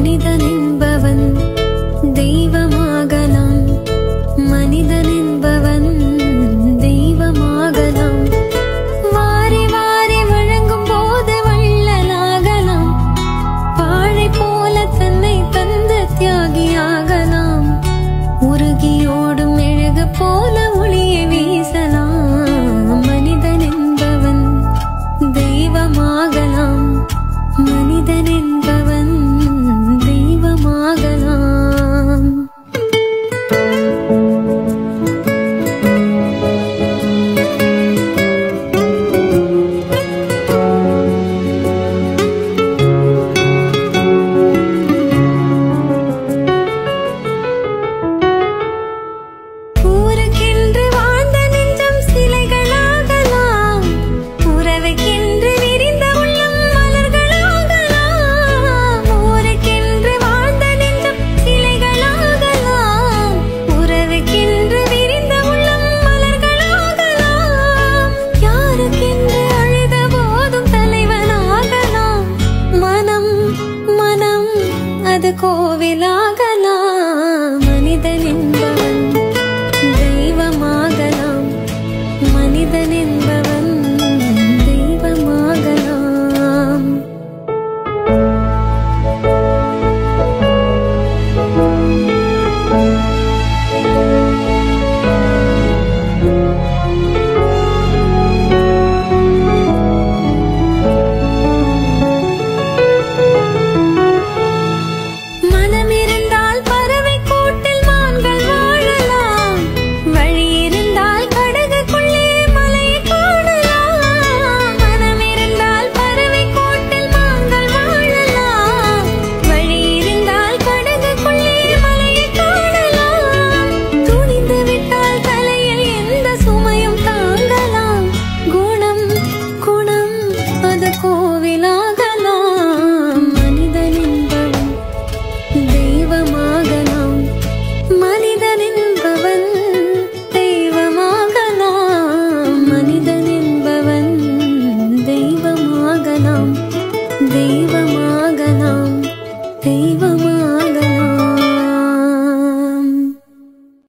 மனிதன் என்பவன் தெய்வமாகலாம். மனிதன் என்பவன் தெய்வமாகலாம். வாரி வாரி வழங்கும் போது வள்ளலாகலாம். வாழை போல தன்னை தந்து தியாகியாகலாம். உருகியோடும் மெழுகு போல ஒளியை வீசலாம். மனிதன் என்பவன் தெய்வமாகலாம். மனிதன் என்பவன் தெய்வமாகலாம். ஊருக்கென்று வாழ்ந்த நெஞ்சம் சிலைகளாகலாம். உறவுக்கென்று விரிந்த உள்ளம் மலர்களாகலாம். ஊருக்கென்று வாழ்ந்த நெஞ்சம் சிலைகளாகலாம். உறவுக்கென்று விரிந்த உள்ளம் மலர்களாகலாம். யாருக்கென்று அழுத போதும் தலைவனாகலாம். மனம் மனம் அது கோவிலாகலாம். மனிதன் என்பவன் தெய்வமாகலாம். மனிதன் என்பவன் தெய்வமாகலாம். மனம் இருந்தால் பறவை கூட்டில் மான்கள் வாழலாம். வழி இருந்தால் கடகுக்குள்ளே மலையை காணலாம். மனம் இருந்தால் பறவை கூட்டில் மான்கள் வாழலாம். வழி இருந்தால் கடகுக்குள்ளே மலையை காணலாம். துணிந்து விட்டால் தலையில் எந்த சுமையும் தாங்கலாம். குணம் குணம் அது கோவிலாகலாம். மனிதன் என்பவன் தெய்வமாகலாம். மனிதன் என்பவன் தெய்வமாகலாம். மனிதன் என்பவன் தெய்வமாகலாம். தெய்வமாகலாம். தெய்வம்